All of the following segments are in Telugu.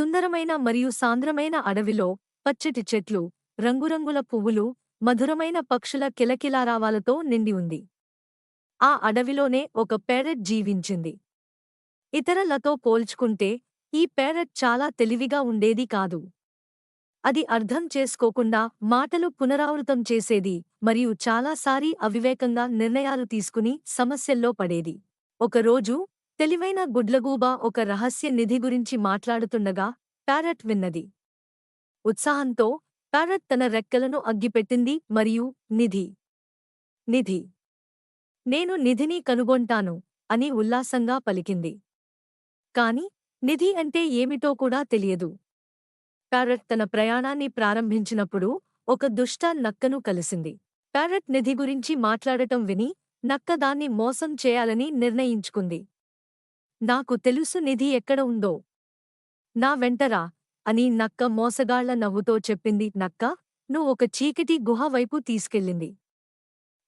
సుందరమైన మరియు సాంద్రమైన అడవిలో పచ్చటి చెట్లు, రంగురంగుల పువ్వులు, మధురమైన పక్షుల కిలకిలారావాలతో నిండి ఉంది. ఆ అడవిలోనే ఒక పేరెట్ జీవించింది. ఇతరలతో పోల్చుకుంటే ఈ పేరెట్ చాలా తెలివిగా ఉండేది కాదు. అది అర్థం చేసుకోకుండా మాటలు పునరావృతం చేసేది మరియు చాలాసారి అవివేకంగా నిర్ణయాలు తీసుకుని సమస్యల్లో పడేది. ఒకరోజు తెలివైన గుడ్లగూబ ఒక రహస్య నిధి గురించి మాట్లాడుతుండగా ప్యారెట్ విన్నది. ఉత్సాహంతో ప్యారెట్ తన రెక్కలను అగ్గిపెట్టింది మరియు నిధి, నిధి, నేను నిధిని కనుగొంటాను అని ఉల్లాసంగా పలికింది. కాని నిధి అంటే ఏమిటో కూడా తెలియదు. ప్యారెట్ తన ప్రయాణాన్ని ప్రారంభించినప్పుడు ఒక దుష్ట నక్కను కలిసింది. ప్యారెట్ నిధి గురించి మాట్లాడటం విని నక్క దాన్ని మోసం చేయాలని నిర్ణయించుకుంది. నాకు తెలుసు నిధి ఎక్కడ ఉందో. నా వెంటరా అని నక్క మోసగాళ్ల నవ్వుతో చెప్పింది. నక్క ఒక చీకటి గుహ వైపు తీసుకెళ్ళింది.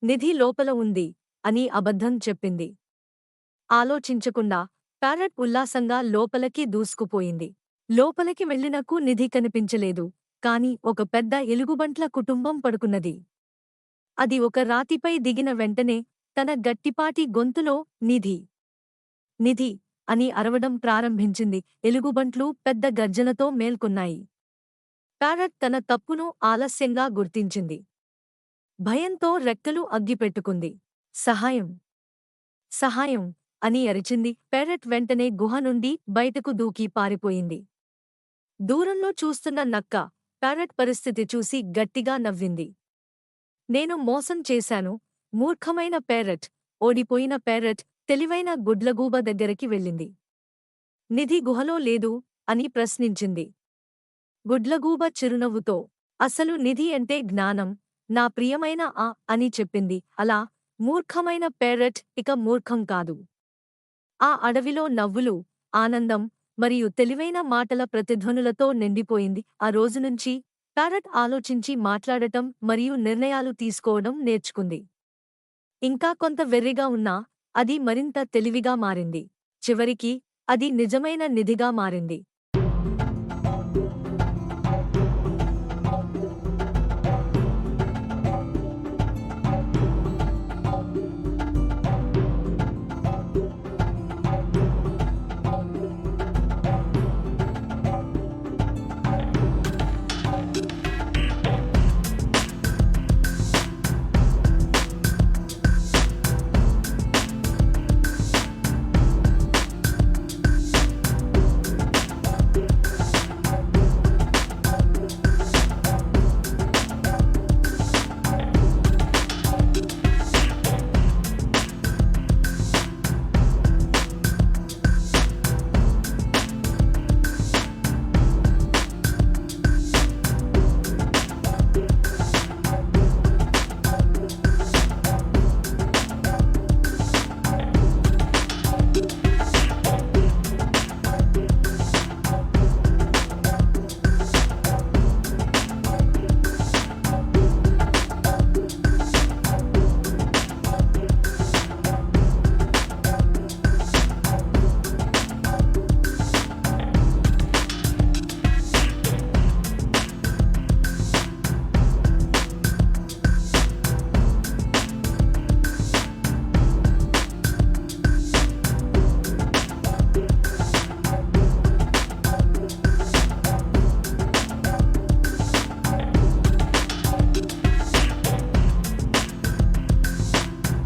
నిధి లోపల ఉంది అని అబద్ధం చెప్పింది. ఆలోచించకుండా ప్యారెట్ ఉల్లాసంగా లోపలికి దూసుకుపోయింది. లోపలికి వెళ్ళినకు నిధి కనిపించలేదు. కాని ఒక పెద్ద ఎలుగుబంట్ల కుటుంబం పడుకున్నది. అది ఒక రాతిపై దిగిన వెంటనే తన గట్టిపాటి గొంతులో నిధి, నిధి అని అరవడం ప్రారంభించింది. ఎలుగుబంట్లు పెద్ద గర్జనతో మేల్కొన్నాయి. ప్యారెట్ తన తప్పును ఆలస్యంగా గుర్తించింది. భయంతో రెక్కలు అగ్గిపెట్టుకుంది. సహాయం, సహాయం అని అరిచింది. ప్యారెట్ వెంటనే గుహ నుండి బయటకు దూకి పారిపోయింది. దూరంలో చూస్తున్న నక్క ప్యారెట్ పరిస్థితి చూసి గట్టిగా నవ్వింది. నేను మోసం చేశాను, మూర్ఖమైన ప్యారెట్. ఓడిపోయిన ప్యారెట్ తెలివైన గుడ్లగూబ దగ్గరికి వెళ్ళింది. నిధి గుహలో లేదు అని ప్రశ్నించింది. గుడ్లగూబ చిరునవ్వుతో, అసలు నిధి అంటే జ్ఞానం, నా ప్రియమైన అని చెప్పింది. అలా మూర్ఖమైన ప్యారెట్ ఇక మూర్ఖం కాదు. ఆ అడవిలో నవ్వులు, ఆనందం మరియు తెలివైన మాటల ప్రతిధ్వనులతో నిండిపోయింది. ఆ రోజునుంచి ప్యారెట్ ఆలోచించి మాట్లాడటం మరియు నిర్ణయాలు తీసుకోవడం నేర్చుకుంది. ఇంకా కొంత వెర్రిగా ఉన్నా అది మరింత తెలివిగా మారింది. చివరికి అది నిజమైన నిధిగా మారింది.